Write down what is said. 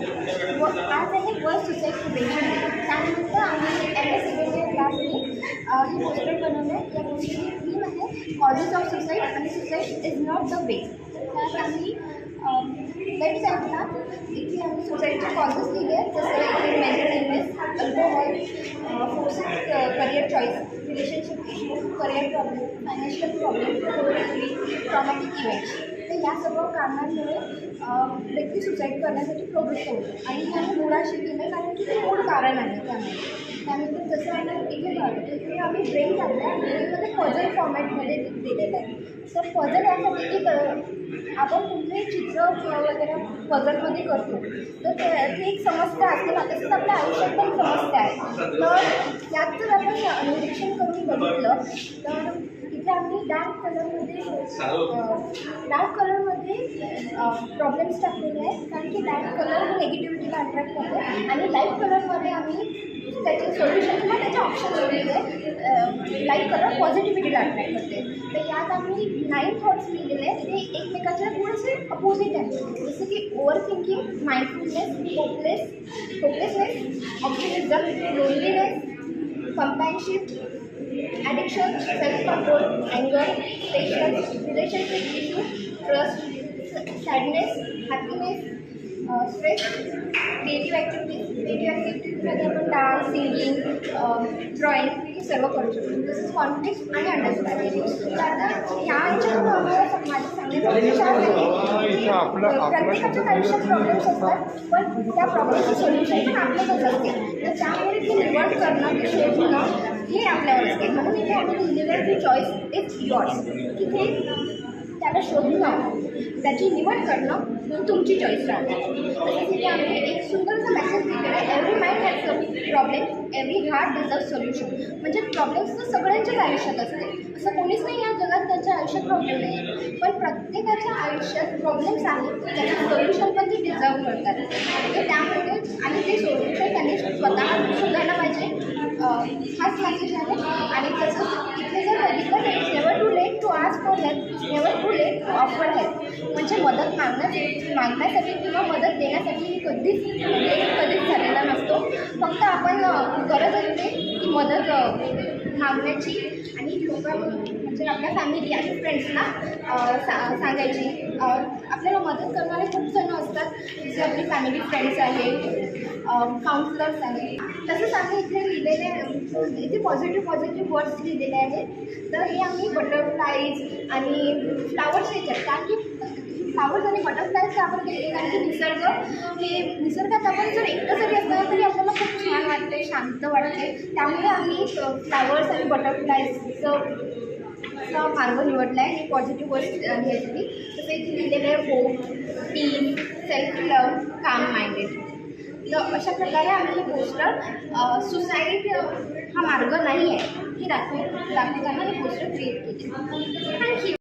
आज आहे world suicide prevention day. त्यानिमित्त आम्ही MSCBA क्लासने ही पोस्टर बनवलं आहे. या गोष्टीची थीम आहे कॉजेस ऑफ सुसाईड आणि suicide is not the way. त्यात आम्ही लेफ्ट साईडला इथे आम्ही सुसाईडचे कॉजेस लिहिले आहेत, जसं इथे mental illness, alcohol, forces career choice, relationship issue, career problem, financial problem, traumatic events. तर या सर्व कारणांमुळे व्यक्ती सुसाईड करण्यासाठी प्रवृत्त होतो आणि हे आम्ही मुळाशी केलं कारण की ते मूळ कारण आहे. त्यानंतर जसं आम्ही इथे पाहतो इथे आम्ही ब्रेन काढला आहे. ब्रेनमध्ये पझल फॉर्मॅटमध्ये दिलेलं आहे. तर पझल यासाठी की आपण कुठलेही चित्र वगैरे पझलमध्ये करतो तर ती एक समस्या असते ना, तसंच आपल्या आयुष्यात पण समस्या आहे. तर यात जर आपण निरीक्षण करून बघितलं तर इथे आम्ही डार्क कलरमध्ये प्रॉब्लेम्स टाकलेले आहेत, कारण की डार्क कलर हे निगेटिव्हिटीला अट्रॅक्ट करतो आणि लाईट कलरमध्ये आम्ही त्याचे सोल्युशन किंवा त्याचे ऑप्शन दिलेले आहेत. लाईट कलर पॉझिटिव्हिटीला अट्रॅक्ट करते. तर यात आम्ही 9 थॉट्स लिहिलेले आहेत. ते एकमेकाच्या थोडेसे अपोजिट आहेत, जसं की overthinking, mindfulness, hopelessness, optimism, loneliness, companionship, addiction, self control, अँगर, patience, relationship issue, trust, sadness, happiness, stress, creative ॲक्टिव्हिटीजमध्ये आपण डान्स, सिंगिंग, ड्रॉइंग हे सर्व करू शकतो. तसंच कॉन्फ्लिक्ट आणि अंडरस्टँडिंग. तर आता ह्या ह्याच्यातून आम्हाला माझं सांगण्याचा उद्देश आहे प्रत्येकाच्याच आयुष्यात प्रॉब्लेम्स असतात, पण त्या प्रॉब्लेमचं सोल्युशन पण आपल्याकडे असते. तर त्यामुळे ती निवड करणं, ती शोधणं हे आपल्यावर असते. म्हणून इथे आम्ही लिहिलेलं आहे की चॉईस इज युअर्स. की ते त्याला शोधणं, त्याची निवड करणं तुमची चॉईस राहते. तसेच इथे आम्ही एक सुंदरसा मेसेज दिलेला आहे, every mind has a problem, every heart deserve solution. म्हणजे प्रॉब्लेम्स तर सगळ्यांच्याच आयुष्यात असते, असं कोणीच नाही या जगात त्यांच्या आयुष्यात प्रॉब्लेम नाही आहे, पण प्रत्येकाच्या आयुष्यात प्रॉब्लेम्स आहेत त्याचं सोल्युशन पण ते डिझर्व करतात. तर त्यामुळे आणि ते सोल्युशन त्यांनी स्वतः शोधायला पाहिजे, हाच मेसेज आहे. आणि तसंच इथे जर बघितलं तर it's never too late to ask for help, it's never too late to offer help. म्हणजे मदत मागण्यासाठी किंवा मदत देण्यासाठी कधीच झालेला नसतो. फक्त आपण गरज असते की मदत मागण्याची आणि म्हणजे आपल्या फॅमिली आणि फ्रेंड्सना सांगायची. आपल्याला मदत करणारे खूप जण असतात, जसे आपली फॅमिली फ्रेंड्स आहेत, काउन्सिलर्स आहेत. तसंच आम्ही इथे लिहिलेले इथे पॉझिटिव्ह वर्ड्स लिहिलेले आहेत. तर हे आम्ही बटरफ्लाईज आणि फ्लावर्स याच्यात, कारण की फ्लावर्स आणि बटरफ्लाईज आपण केले कारण की निसर्गात आपण जर एकटं जरी असलं तरी आपल्याला खूप छान वाटते, शांत वाटते. त्यामुळे आम्ही फ्लावर्स आणि बटरफ्लाईजचं मार्ग निवडला आहे. हे पॉझिटिव्ह वर्ड्स लिहायसाठी. तसं इथे लिहिलेलं आहे होप, पीस, सेल्फ लव्ह, काम माइंडेड. तर अशा प्रकारे आम्ही हे पोस्टर सुसाईड हा मार्ग नाही आहे हे दाखवताना हे पोस्टर क्रिएट केले. थँक्यू.